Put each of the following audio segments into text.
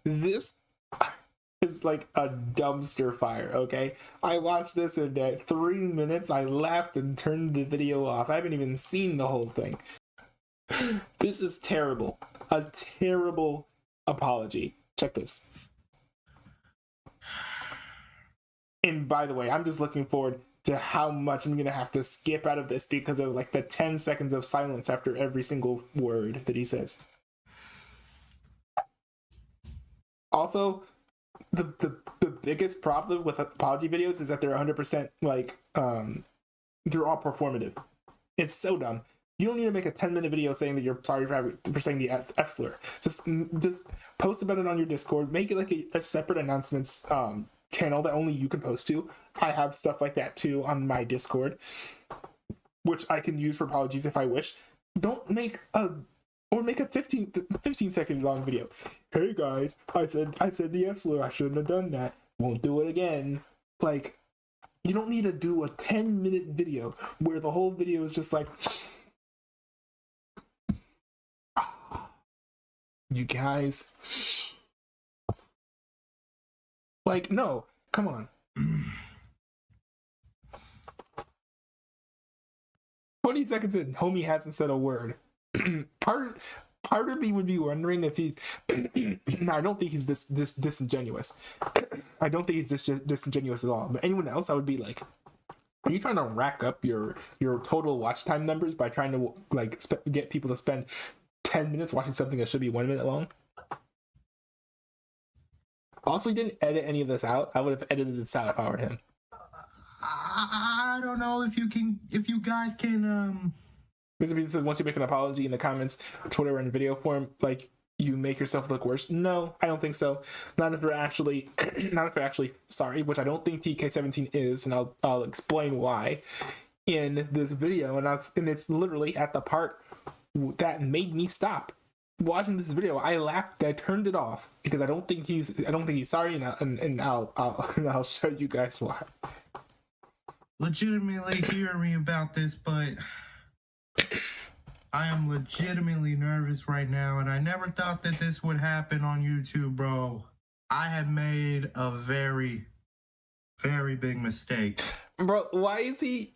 this is like a dumpster fire, okay? I watched this in 3 minutes. I laughed and turned the video off. I haven't even seen the whole thing. This is terrible. A terrible apology. Check this. And by the way, I'm just looking forward to how much I'm gonna have to skip out of this because of like the 10 seconds of silence after every single word that he says. Also, the biggest problem with apology videos is that they're 100% like they're all performative. It's so dumb. You don't need to make a 10-minute video saying that you're sorry for saying the F slur. Just post about it on your Discord. Make it like a separate announcements channel that only you can post to. I have stuff like that too on my Discord, which I can use for apologies if I wish. Don't make a 15 second long video. Hey guys, I said the F slur. I shouldn't have done that. Won't do it again. Like, you don't need to do a 10-minute video where the whole video is just like, you guys, like, no, come on. 20 seconds in, homie hasn't said a word. Part of me would be wondering if he's I don't think he's this disingenuous. I don't think he's this disingenuous at all. But anyone else, I would be like, are you trying to rack up your total watch time numbers by trying to like get people to spend 10 minutes watching something that should be 1 minute long? Also, he didn't edit any of this out. I would have edited this out if I were him. I don't know if you guys can Mr. says once you make an apology in the comments, Twitter, and video form, like, you make yourself look worse. No, I don't think so. Not if you're actually sorry, which I don't think TK17 is, and I'll explain why in this video. And it's literally at the part that made me stop watching this video. I laughed. I turned it off because I don't think he's sorry, and I'll show you guys why. Legitimately hear me about this, but I am legitimately nervous right now, and I never thought that this would happen on YouTube, bro. I have made a very, very big mistake. Bro, why is he's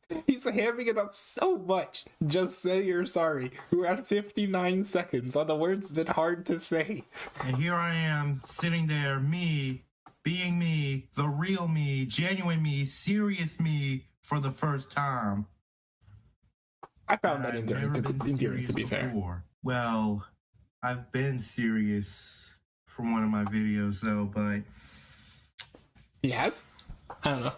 hamming it up so much? Just say you're sorry. We're at 59 seconds on the words that hard to say. And here I am, sitting there, me, being me, the real me, genuine me, serious me for the first time. I found that endearing, to be fair. Well, I've been serious from one of my videos, though, but... Yes? I don't know.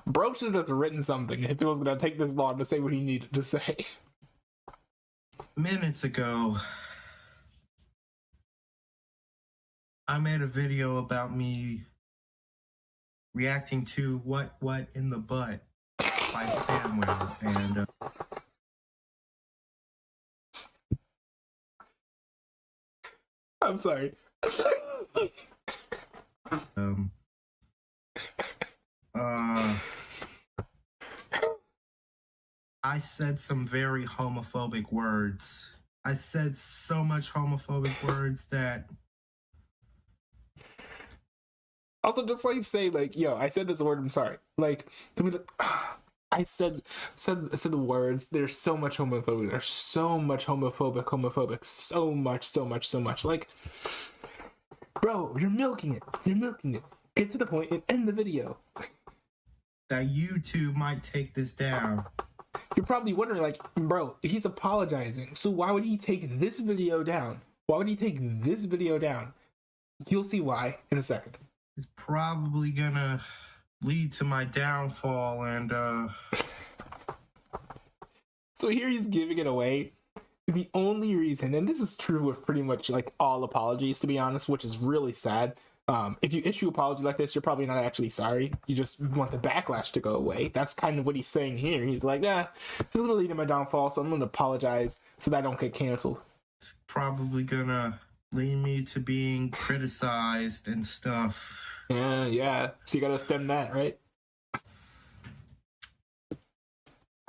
Bro should have written something if it was going to take this long to say what he needed to say. Minutes ago, I made a video about me reacting to What in the Butt by Samwell, and I'm sorry. I said some very homophobic words. I said so much homophobic words that... Also, just like say, like, yo, I said this word, I'm sorry. Like, I said the words, there's so much homophobic, there's so much homophobic, so much. Like, bro, you're milking it. Get to the point and end the video. That YouTube might take this down. You're probably wondering, like, bro, he's apologizing, so why would he take this video down? You'll see why in a second. It's probably gonna lead to my downfall, and So here he's giving it away. The only reason, and this is true with pretty much like all apologies, to be honest, which is really sad. If you issue an apology like this, you're probably not actually sorry. You just want the backlash to go away. That's kind of what he's saying here. He's like, it's gonna lead to my downfall, so I'm gonna apologize so that I don't get canceled. It's probably gonna lead me to being criticized and stuff. Yeah. So you gotta stem that, right?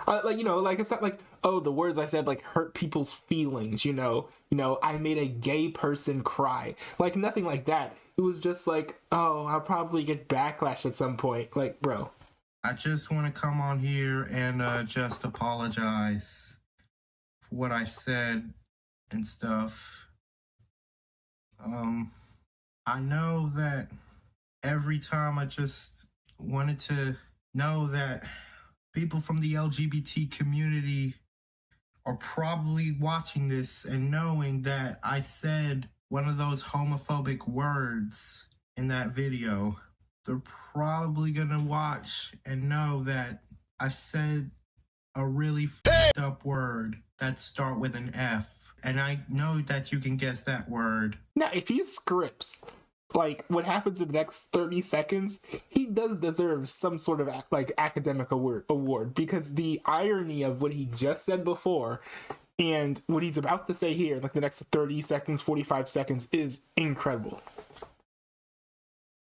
Like, you know, like, it's not like, oh, the words I said like hurt people's feelings, I made a gay person cry. Like nothing like that. It was just like, oh, I'll probably get backlash at some point. Like, bro. I just want to come on here and just apologize for what I said and stuff. I know that every time I just wanted to know that people from the LGBT community are probably watching this and knowing that I said one of those homophobic words in that video. They're probably gonna watch and know that I said a really fucked up word that start with an F. And I know that you can guess that word. Now, if he scripts like what happens in the next 30 seconds, he does deserve some sort of like academic award, because the irony of what he just said before and what he's about to say here, like the next 30 seconds, 45 seconds, is incredible.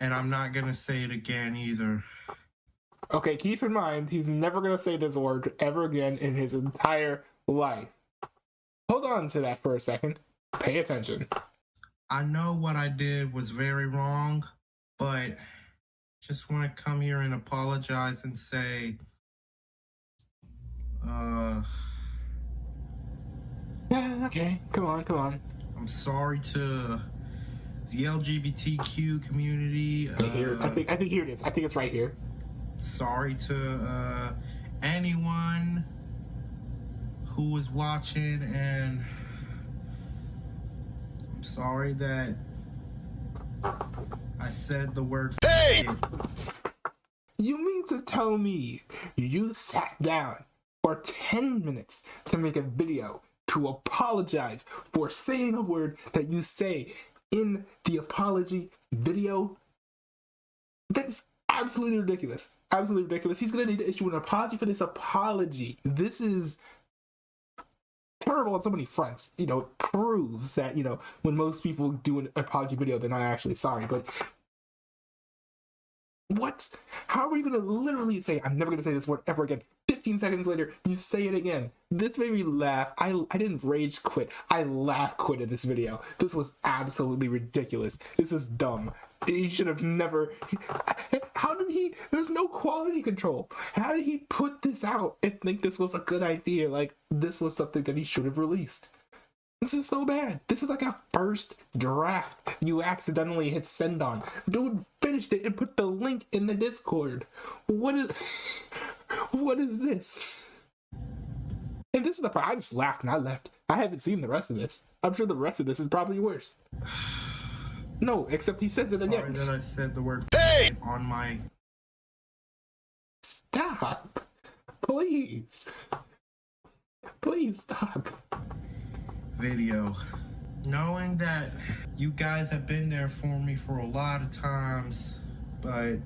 And I'm not gonna say it again either. Okay, keep in mind, he's never gonna say this word ever again in his entire life. Hold on to that for a second. Pay attention. I know what I did was very wrong, but just want to come here and apologize and say, okay, come on. I'm sorry to the LGBTQ community. I think here it is. I think it's right here. Sorry to anyone who was watching, and I'm sorry that I said the word Hey! You mean to tell me you sat down for 10 minutes to make a video to apologize for saying a word that you say in the apology video? That's absolutely ridiculous. Absolutely ridiculous. He's going to need to issue an apology for this apology. This is terrible on so many fronts. It proves that, when most people do an apology video, they're not actually sorry. But what? How are you going to literally say, I'm never going to say this word ever again? 15 seconds later, you say it again. This made me laugh. I didn't rage quit. I laugh quitted this video. This was absolutely ridiculous. This is dumb. He should have never... How did he... There's no quality control. How did he put this out and think this was a good idea? Like, this was something that he should have released. This is so bad. This is like a first draft you accidentally hit send on. Dude finished it and put the link in the Discord. What is this? And this is the part. I just laughed and I left. I haven't seen the rest of this. I'm sure the rest of this is probably worse. No, except he says it again. Sorry that I said the word Hey! on my... Stop. Please. Please stop. video. Knowing that you guys have been there for me for a lot of times, but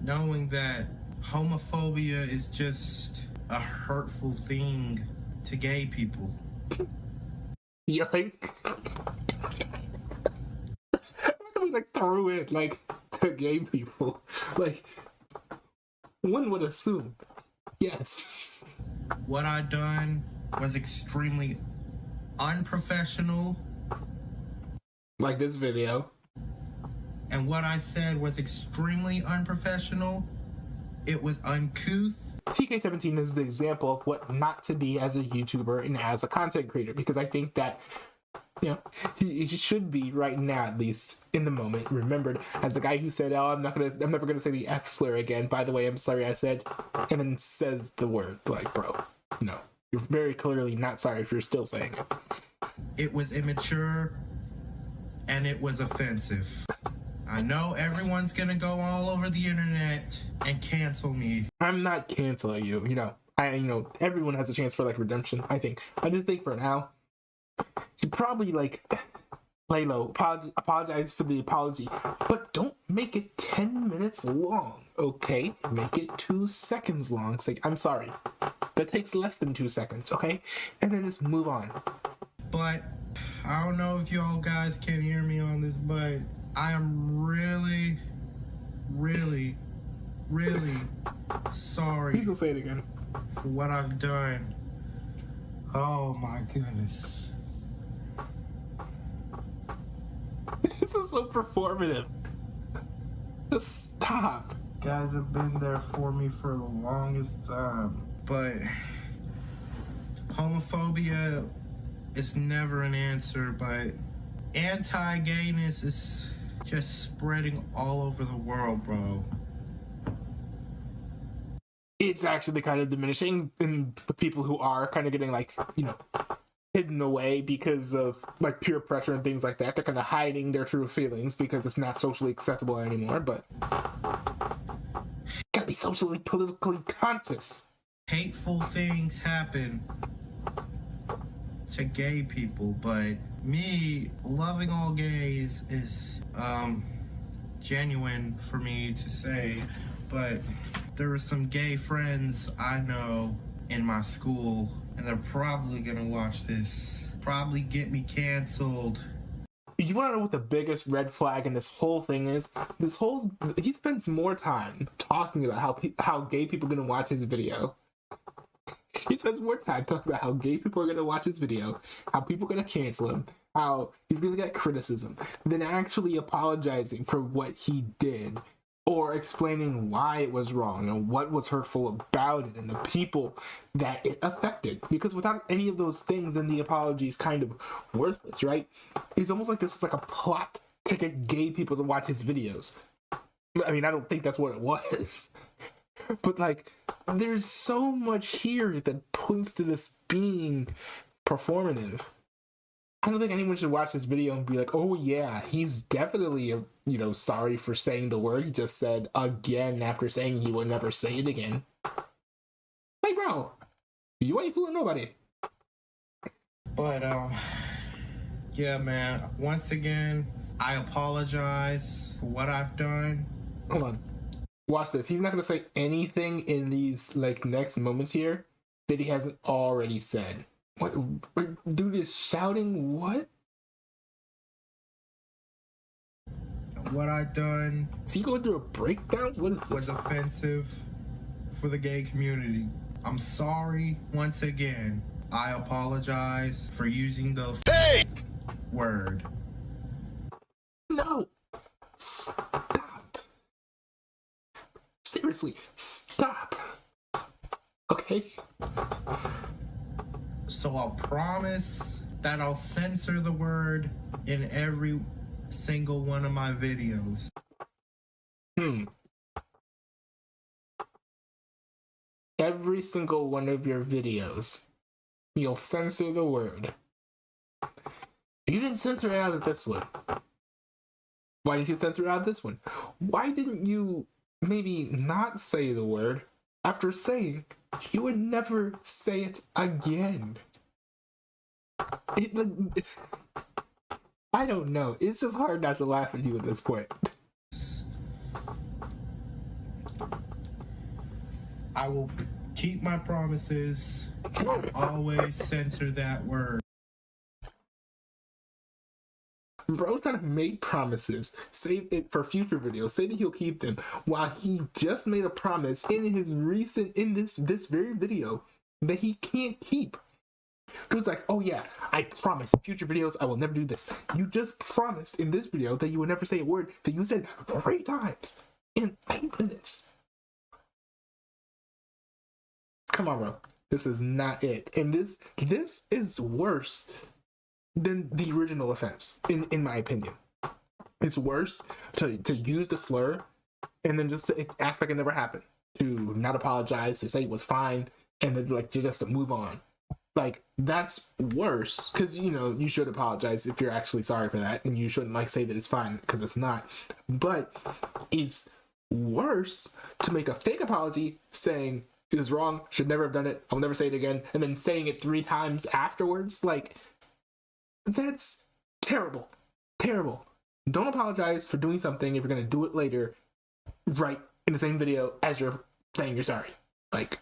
knowing that homophobia is just a hurtful thing to gay people. You think? We threw it to gay people. One would assume. Yes. What I done was extremely unprofessional. Like this video. And what I said was extremely unprofessional. It was uncouth. TK17 is the example of what not to be as a YouTuber and as a content creator, because I think that he should be right now, at least in the moment, remembered as the guy who said, "Oh, I'm never gonna say the F slur again. By the way, I'm sorry I said," and then says the word. Bro, no, you're very clearly not sorry if you're still saying it. It was immature and it was offensive. I know everyone's gonna go all over the internet and cancel me. I'm not canceling you. Everyone has a chance for redemption. I just think for now, you probably lay low, apologize for the apology, but don't make it 10 minutes long, okay? Make it 2 seconds long. Say, I'm sorry. That takes less than 2 seconds, okay? And then just move on. But I don't know if y'all guys can hear me on this, but I am really, really, really sorry Please don't say it again. for what I've done. Oh my goodness. This is so performative. Just stop. Guys have been there for me for the longest time. But homophobia is never an answer, but anti-gayness is just spreading all over the world, bro. It's actually kind of diminishing in the people who are kind of getting, like, you know, hidden away because of, like, peer pressure and things like that. They're kind of hiding their true feelings because it's not socially acceptable anymore, but gotta be socially, politically conscious. Hateful things happen to gay people, but me loving all gays is genuine for me to say. But there were some gay friends I know in my school, and they're probably gonna watch this, probably get me canceled. You want to know what the biggest red flag in this whole thing is? He spends more time talking about how gay people are gonna watch his video. He spends more time talking about how gay people are gonna watch his video, how people are gonna cancel him, how he's gonna get criticism, than actually apologizing for what he did, or explaining why it was wrong and what was hurtful about it and the people that it affected. Because without any of those things, then the apology is kind of worthless, right? It's almost like this was like a plot to get gay people to watch his videos. I mean, I don't think that's what it was. But, like, there's so much here that points to this being performative. I don't think anyone should watch this video and be like, oh yeah, he's definitely, sorry for saying the word he just said again after saying he would never say it again. Like, bro, you ain't fooling nobody. But, yeah, man, once again, I apologize for what I've done. Hold on. Watch this. He's not going to say anything in these, like, next moments here that he hasn't already said. What? Dude is shouting what? What I done. Is he going through a breakdown? What is this? Was offensive for the gay community. I'm sorry once again. I apologize for using the word. No. Stop. Seriously, stop. Okay? So I'll promise that I'll censor the word in every single one of my videos. Every single one of your videos, you'll censor the word. You didn't censor it out of this one. Why didn't you censor it out of this one? Why didn't you maybe not say the word after saying you would never say it again? I don't know. It's just hard not to laugh at you at this point. I will keep my promises. Always censor that word. Bro trying to make promises, save it for future videos, say that he'll keep them, while he just made a promise in this very video that he can't keep. He was like, oh yeah, I promise future videos I will never do this. You just promised in this video that you would never say a word that you said 3 times in 8 minutes. Come on, bro. This is not it. And this is worse than the original offense, in my opinion. It's worse to use the slur and then just to act like it never happened, to not apologize, to say it was fine, and then like just to move on. Like, that's worse, because you should apologize if you're actually sorry for that, and you shouldn't like say that it's fine, because it's not. But it's worse to make a fake apology saying it was wrong, should never have done it, I'll never say it again, and then saying it 3 times afterwards. Like, that's terrible. Terrible. Don't apologize for doing something if you're going to do it later, right in the same video as you're saying you're sorry. Like,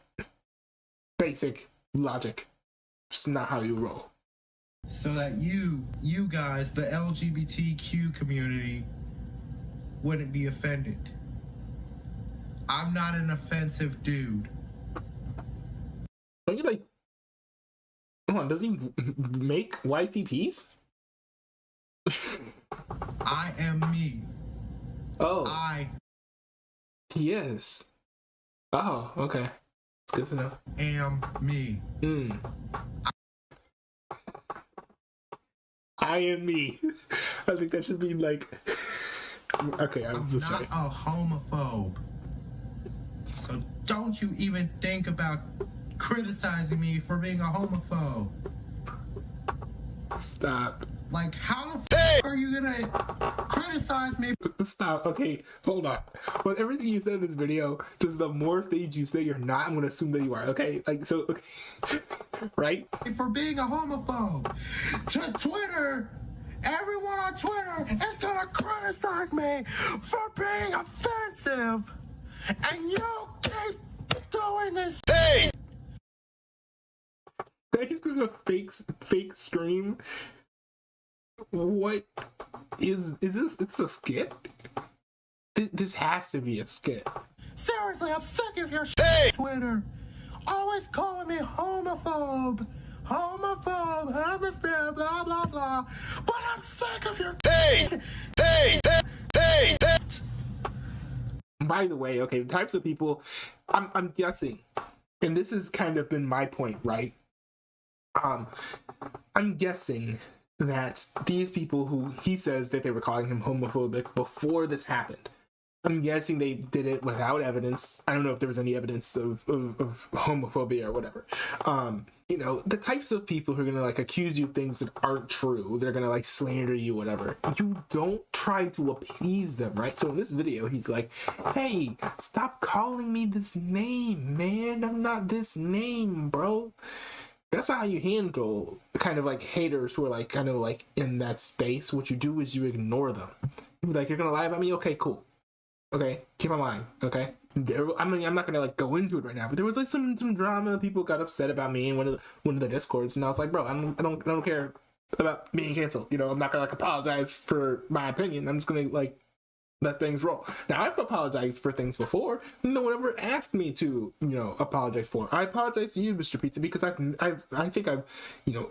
basic logic. It's not how you roll. So that you guys, the LGBTQ community, wouldn't be offended. I'm not an offensive dude. Don't you like Hold on, does he make YTPs? I am me. Oh, I he is. Oh, okay. It's good to know. am me. I am me. I think that should be like. Okay, I'm just not trying. a homophobe. So don't you even think about criticizing me for being a homophobe. Stop. Like, how the f are you gonna criticize me? Stop. Okay, hold on. With everything you said in this video, just the more things you say you're not, I'm gonna assume that you are. Okay, like so. Okay. Right? For being a homophobe. To Twitter, everyone on Twitter is gonna criticize me for being offensive, and you keep doing this. Hey! That is doing a fake scream. What is this? It's a skit. This has to be a skit. Seriously, I'm sick of your shit, Twitter. Always calling me homophobe, blah blah blah. But I'm sick of your hey. By the way, okay, the types of people I'm guessing, and this has kind of been my point, right? I'm guessing that these people who he says that they were calling him homophobic before this happened, I'm guessing they did it without evidence. I don't know if there was any evidence of homophobia or whatever. You know, the types of people who are gonna like accuse you of things that aren't true, they're gonna like slander you, whatever. You don't try to appease them, right? So in this video, he's like, hey, stop calling me this name, man. I'm not this name, bro. That's not how you handle kind of like haters who are like kind of like in that space. What you do is you ignore them. You're like, you're gonna lie about me? Okay, cool. Okay, keep on lying. Okay, I mean, I'm not gonna like go into it right now, but there was like some drama. People got upset about me in one of the discords, and I was like, bro, I don't care about being canceled. You know, I'm not gonna like apologize for my opinion. I'm just gonna like let things roll. Now, I've apologized for things before. No one ever asked me to, you know, apologize for. I apologize to you, Mr. Pizza, because I think I've, you know,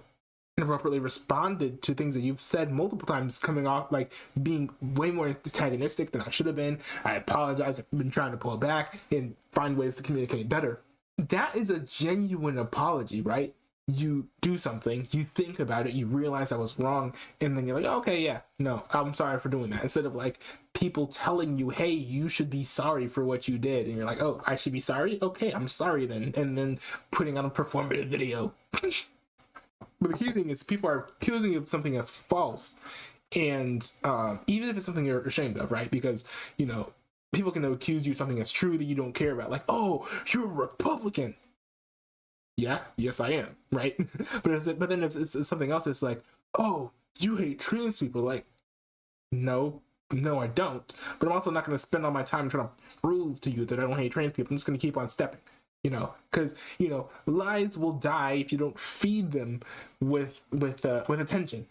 inappropriately responded to things that you've said multiple times, coming off like being way more antagonistic than I should have been. I apologize. I've been trying to pull back and find ways to communicate better. That is a genuine apology, right? You do something, you think about it, you realize I was wrong, and then you're like, okay, yeah, no, I'm sorry for doing that. Instead of like people telling you, hey, you should be sorry for what you did, and you're like, oh, I should be sorry? Okay, I'm sorry then. And then putting on a performative video. But the key thing is people are accusing you of something that's false. And even if it's something you're ashamed of, right? Because, you know, people can accuse you of something that's true that you don't care about. Like, oh, you're a Republican. Yeah, yes, I am, right? but then if it's something else, it's like, oh, you hate trans people. Like, no, I don't. But I'm also not going to spend all my time trying to prove to you that I don't hate trans people. I'm just going to keep on stepping, you know, because, you know, lies will die if you don't feed them with attention,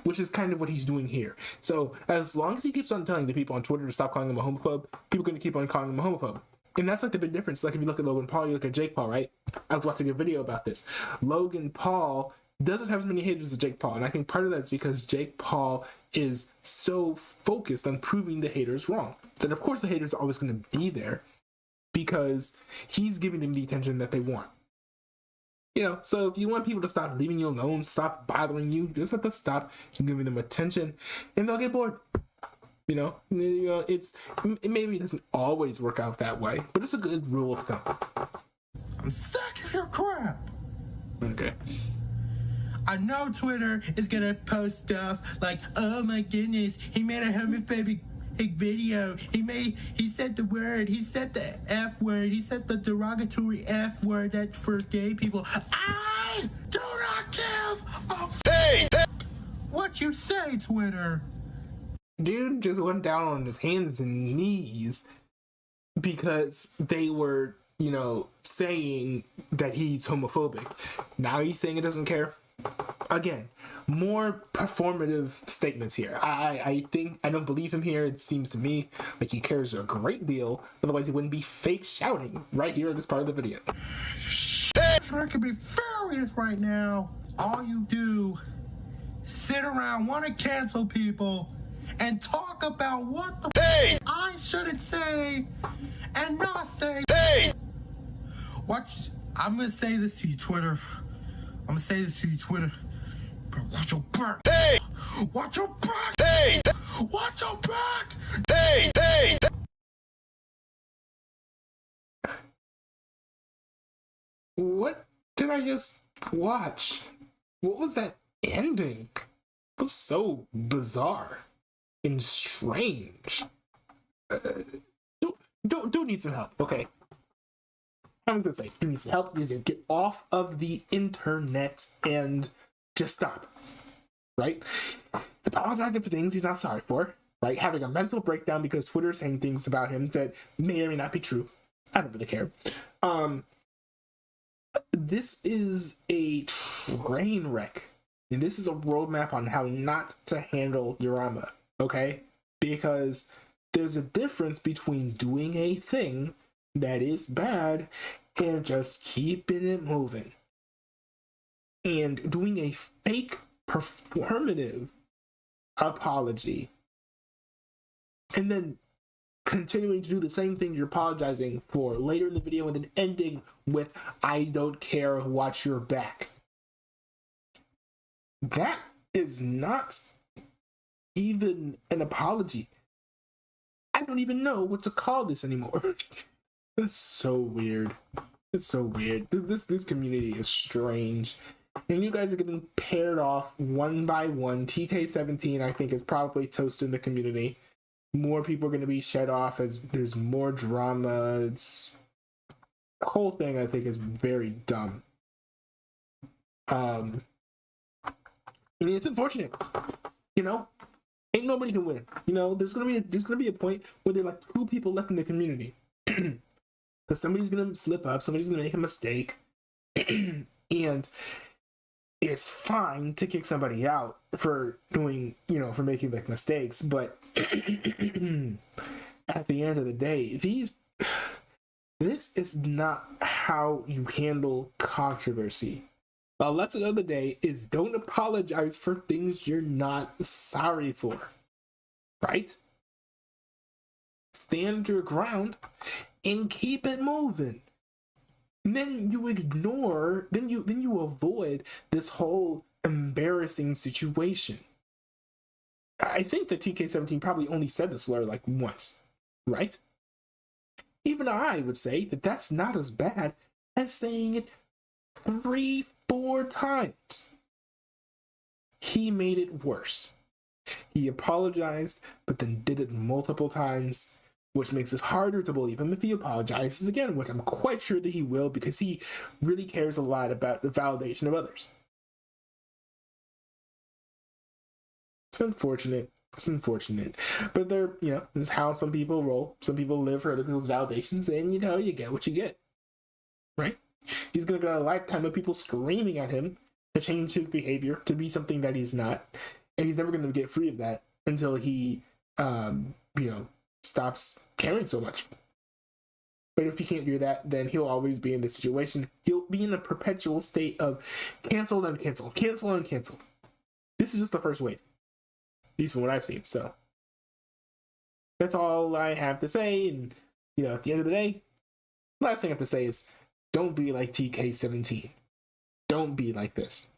which is kind of what he's doing here. So as long as he keeps on telling the people on Twitter to stop calling him a homophobe, people are going to keep on calling him a homophobe. And that's like the big difference. Like if you look at Logan Paul, you look at Jake Paul, right? I was watching a video about this. Logan Paul doesn't have as many haters as Jake Paul. And I think part of that is because Jake Paul is so focused on proving the haters wrong. That of course the haters are always going to be there because he's giving them the attention that they want. You know, so if you want people to stop leaving you alone, stop bothering you, just have to stop giving them attention and they'll get bored. You know, maybe it doesn't always work out that way, but it's a good rule of thumb. I'm sick of your crap. Okay. I know Twitter is gonna post stuff like, oh my goodness, he made a homophobic video. He said the word, he said the F word, he said the derogatory F word that for gay people. I do not give a f what you say, Twitter. Dude just went down on his hands and knees because they were, you know, saying that he's homophobic. Now he's saying he doesn't care. Again, more performative statements here. I think I don't believe him here. It seems to me like he cares a great deal. Otherwise, he wouldn't be fake shouting right here in this part of the video. pressure. I could be furious right now. All you do, sit around, want to cancel people, and talk about what the I shouldn't say and not say. Watch. I'm gonna say this to you, Twitter. Bro, watch your back. Watch your back. Watch your back. What did I just watch? What was that ending? It was so bizarre and strange. Don't need some help, okay? I was gonna say, you need some help. You need to get off of the internet and just stop, right? He's apologizing for things he's not sorry for, right? Having a mental breakdown because Twitter's saying things about him that may or may not be true. I don't really care. This is a train wreck, and this is a roadmap on how not to handle drama, okay? Because there's a difference between doing a thing that is bad and just keeping it moving, and doing a fake performative apology and then continuing to do the same thing you're apologizing for later in the video and then ending with "I don't care, watch your back." That is not even an apology. I don't even know what to call this anymore. It's so weird. It's so weird. This community is strange. And you guys are getting paired off one by one. TK17, I think, is probably toasting the community. More people are going to be shed off as there's more drama. The whole thing, I think, is very dumb. And it's unfortunate. You know, ain't nobody can win. You know, there's gonna be a point where there are like 2 people left in the community. Because somebody's gonna slip up, somebody's gonna make a mistake, and it's fine to kick somebody out for doing, for making like mistakes, but at the end of the day, this is not how you handle controversy. The lesson of the day is don't apologize for things you're not sorry for, right? Stand your ground and keep it moving. And then you avoid this whole embarrassing situation. I think that TK17 probably only said the slur like once, right? Even I would say that that's not as bad as saying it 3-4 times. He made it worse. He apologized, but then did it multiple times, which makes it harder to believe him if he apologizes again, which I'm quite sure that he will, because he really cares a lot about the validation of others. It's unfortunate. But this is how some people roll. Some people live for other people's validations, and you get what you get. Right? He's gonna get a lifetime of people screaming at him to change his behavior to be something that he's not. And he's never gonna get free of that until he stops caring so much. But if he can't do that, then he'll always be in this situation. He'll be in a perpetual state of cancel and cancel, cancel and cancel. This is just the first wave, at least from what I've seen. So that's all I have to say. And at the end of the day, last thing I have to say is don't be like TK17. Don't be like this.